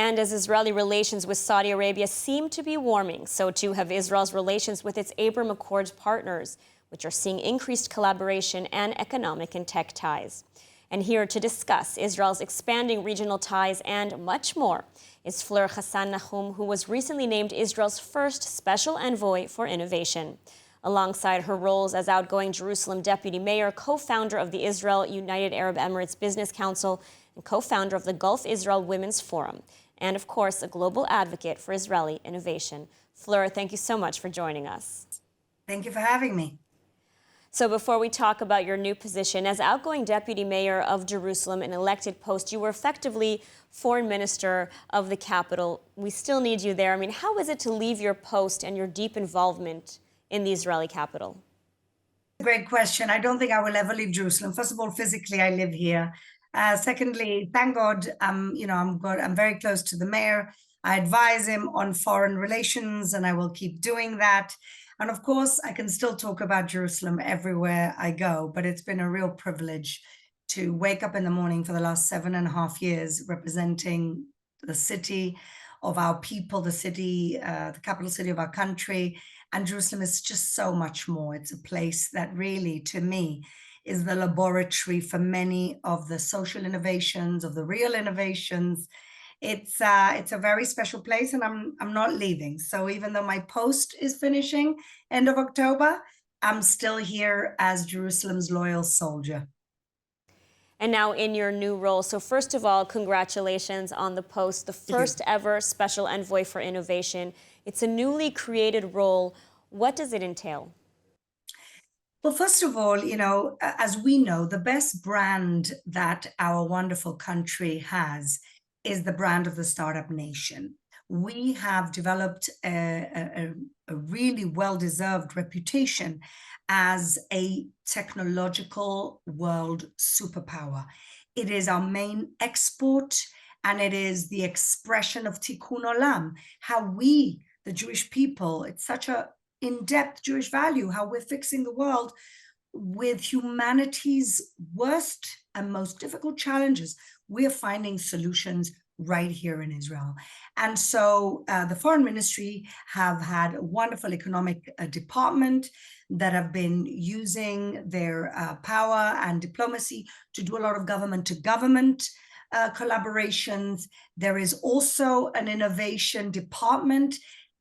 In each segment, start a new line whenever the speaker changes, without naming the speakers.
And as Israeli relations with Saudi Arabia seem to be warming, so too have Israel's relations with its Abraham Accords partners, which are seeing increased collaboration and economic and tech ties. And here to discuss Israel's expanding regional ties and much more is Fleur Hassan-Nahoum, who was recently named Israel's first special envoy for innovation. Alongside her roles as outgoing Jerusalem deputy mayor, co-founder of the Israel United Arab Emirates Business Council, and co-founder of the Gulf Israel Women's Forum, and of course, a global advocate for Israeli innovation. Fleur, thank you so much for joining us.
Thank you for having me.
So before we talk about your new position, as outgoing deputy mayor of Jerusalem, an elected post, you were effectively foreign minister of the capital. We still need you there. I mean, how is it to leave your post and your deep involvement in the Israeli capital?
Great question. I don't think I will ever leave Jerusalem. First of all, physically, I live here. Secondly, thank God, I'm very close to the mayor. I advise him on foreign relations, and I will keep doing that. And of course, I can still talk about Jerusalem everywhere I go, but it's been a real privilege to wake up in the morning for the last 7.5 years representing the city of our people, the city, the capital city of our country. And Jerusalem is just so much more. It's a place that really, to me, is the laboratory for many of the social innovations, of the real innovations. It's a very special place, and I'm not leaving. So even though my post is finishing end of October, I'm still here as Jerusalem's loyal soldier.
And now in your new role, so first of all, congratulations on the post, the first ever special envoy for innovation. It's a newly created role. What does it entail?
Well, first of all, as we know, the best brand that our wonderful country has is the brand of the startup nation. We have developed a really well-deserved reputation as a technological world superpower. It is our main export, and it is the expression of tikkun olam, how we, the Jewish people, it's such a in-depth Jewish value, how we're fixing the world with humanity's worst and most difficult challenges. We're finding solutions right here in Israel. And so the foreign ministry have had a wonderful economic department that have been using their power and diplomacy to do a lot of government to government collaborations. There is also an innovation department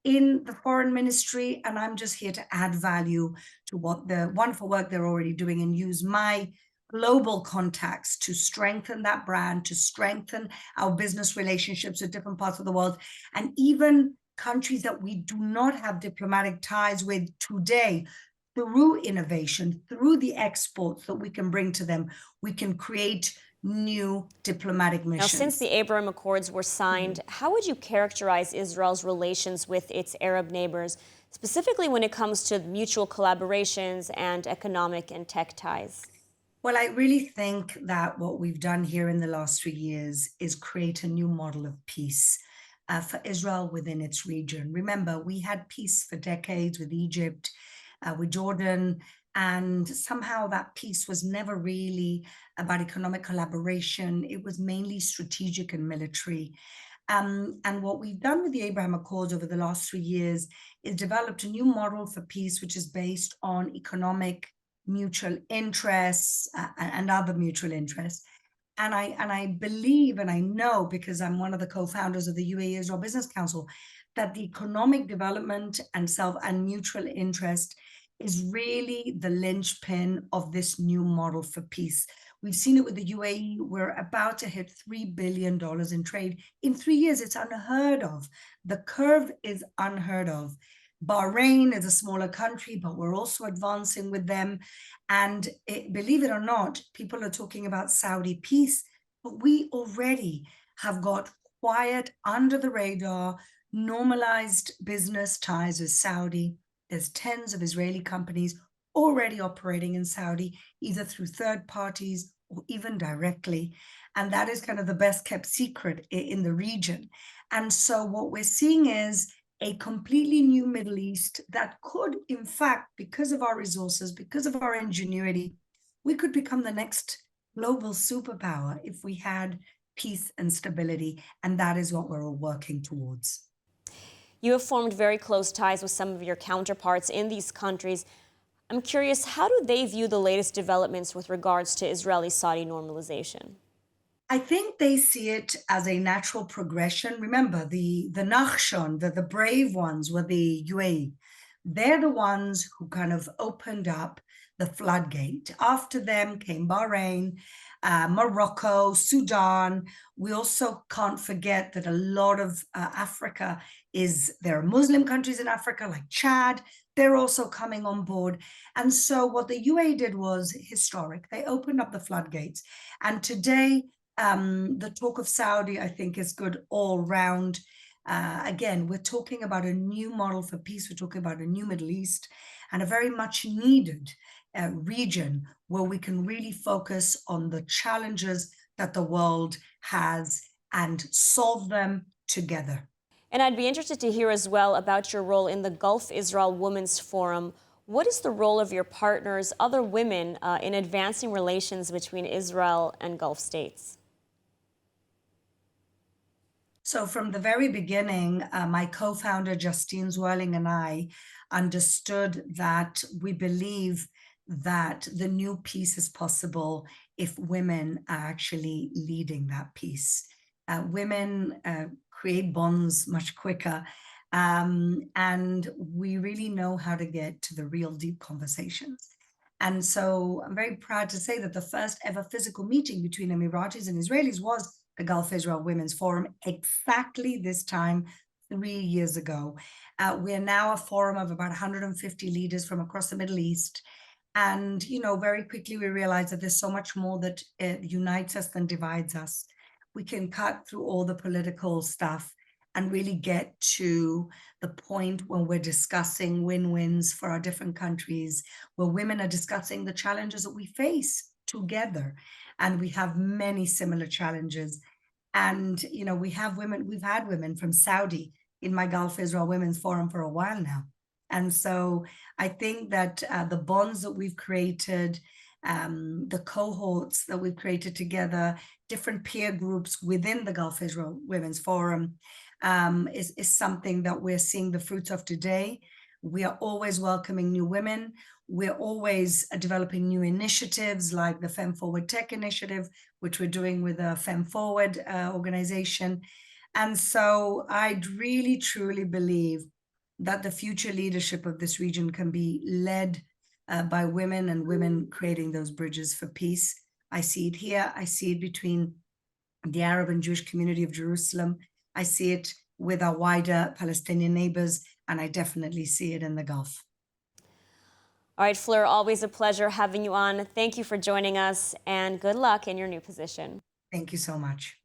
in the foreign ministry, and I'm just here to add value to what the wonderful work they're already doing and use my global contacts to strengthen that brand, to strengthen our business relationships with different parts of the world, and even countries that we do not have diplomatic ties with today. Through innovation, through the exports that we can bring to them, we can create new diplomatic missions.
Now, since the Abraham Accords were signed, how would you characterize Israel's relations with its Arab neighbors, specifically when it comes to mutual collaborations and economic and tech ties?
Well, I really think that what we've done here in the last 3 years is create a new model of peace for Israel within its region. Remember, we had peace for decades with Egypt, with Jordan, and somehow that peace was never really about economic collaboration. It was mainly strategic and military. And what we've done with the Abraham Accords over the last 3 years is developed a new model for peace, which is based on economic mutual interests and other mutual interests. And I believe, and I know, because I'm one of the co-founders of the UAE Israel Business Council, that the economic development and mutual interest is really the linchpin of this new model for peace. We've seen it with the UAE. We're about to hit $3 billion in trade. In 3 years, it's unheard of. The curve is unheard of. Bahrain is a smaller country, but we're also advancing with them. And believe it or not, people are talking about Saudi peace, but we already have got quiet, under the radar, normalized business ties with Saudi. There's tens of Israeli companies already operating in Saudi, either through third parties or even directly. And that is kind of the best kept secret in the region. And so what we're seeing is a completely new Middle East that could, in fact, because of our resources, because of our ingenuity, we could become the next global superpower if we had peace and stability. And that is what we're all working towards.
You have formed very close ties with some of your counterparts in these countries. I'm curious, how do they view the latest developments with regards to Israeli-Saudi normalization?
I think they see it as a natural progression. Remember, the Nachshon, the brave ones were the UAE. They're the ones who kind of opened up the floodgate. After them came Bahrain, Morocco, Sudan. We also can't forget that a lot of Africa there are Muslim countries in Africa like Chad. They're also coming on board. And so what the UAE did was historic. They opened up the floodgates. And today, the talk of Saudi, I think, is good all round. Again, we're talking about a new model for peace. We're talking about a new Middle East and a very much needed region where we can really focus on the challenges that the world has and solve them together.
And I'd be interested to hear as well about your role in the Gulf Israel Women's Forum. What is the role of your partners, other women, in advancing relations between Israel and Gulf states?
So from the very beginning, my co-founder Justine Zwirling and I understood that we believe that the new peace is possible if women are actually leading that peace. Women create bonds much quicker, and we really know how to get to the real deep conversations. And so I'm very proud to say that the first ever physical meeting between Emiratis and Israelis was the Gulf Israel Women's Forum, exactly this time 3 years ago. We are now a forum of about 150 leaders from across the Middle East. And, very quickly we realized that there's so much more that unites us than divides us. We can cut through all the political stuff and really get to the point when we're discussing win-wins for our different countries, where women are discussing the challenges that we face together. And we have many similar challenges. And, we've had women from Saudi in my Gulf Israel Women's Forum for a while now. And so I think that the bonds that we've created, the cohorts that we've created together, different peer groups within the Gulf Israel Women's Forum is something that we're seeing the fruits of today. We are always welcoming new women. We're always developing new initiatives like the Fem Forward Tech Initiative, which we're doing with the Fem Forward organization. And so I really, truly believe that the future leadership of this region can be led by women and women creating those bridges for peace. I see it here. I see it between the Arab and Jewish community of Jerusalem. I see it with our wider Palestinian neighbors, and I definitely see it in the Gulf.
All right, Fleur, always a pleasure having you on. Thank you for joining us, and good luck in your new position.
Thank you so much.